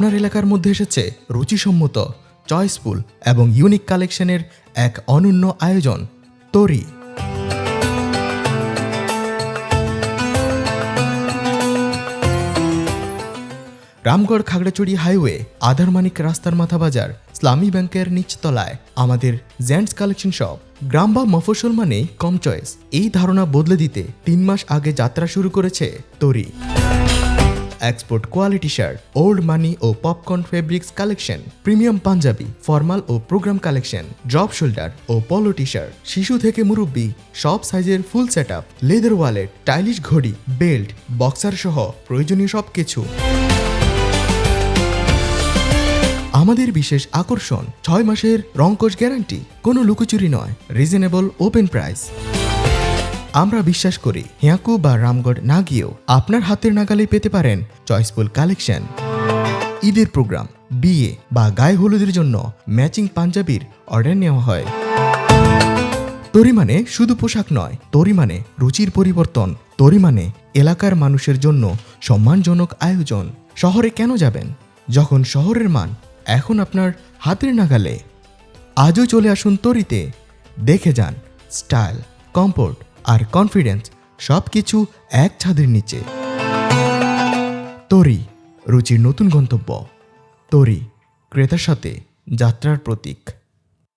আপনার এলাকার মধ্যে এসেছে রুচিসম্মত, চয়েসফুল এবং ইউনিক কালেকশনের এক অনন্য আয়োজন, তরি। রামগড় খাগড়াছড়ি হাইওয়ে, আধারমানিক রাস্তার মাথা বাজার, ইসলামী ব্যাংকের নিচতলায় আমাদের জেন্টস কালেকশন শপ। গ্রাম বা মফস্বল মানেই কম চয়েস, এই ধারণা বদলে দিতে 3 মাস আগে যাত্রা শুরু করেছে তরি। Export quality shirt, old money ও popcorn fabrics collection, premium Panjabi, formal ও প্রোগ্রাম কালেকশন, ড্রপ শোল্ডার ও পলো টি শার্ট, শিশু থেকে মুরব্বী সব সাইজের full set up, leather wallet, stylish ঘড়ি, বেল্ট, বক্সার সহ প্রয়োজনীয় সবকিছু। আমাদের বিশেষ আকর্ষণ 6 মাসের রংকশ গ্যারান্টি, কোনো লুকোচুরি নয়, রিজনেবল ওপেন প্রাইস। আমরা বিশ্বাস করি হিয়াকু বা রামগড় না গিয়েও আপনার হাতের নাগালে পেতে পারেন চয়েসফুল কালেকশন। ঈদের প্রোগ্রাম, বিয়ে বা গায়ে হলুদের জন্য ম্যাচিং পাঞ্জাবির অর্ডার নেওয়া হয়। তরি মানে শুধু পোশাক নয়, তরি মানে রুচির পরিবর্তন, তরি মানে এলাকার মানুষের জন্য সম্মানজনক আয়োজন। শহরে কেন যাবেন যখন শহরের মান এখন আপনার হাতের নাগালে? আজও চলে আসুন তরিতে, দেখে যান স্টাইল, কমফোর্ট আর কনফিডেন্স সব কিছু এক ছাদের নিচে। তরি, রুচির নতুন গন্তব্য। তরি, ক্রেতার সাথে যাত্রার প্রতীক।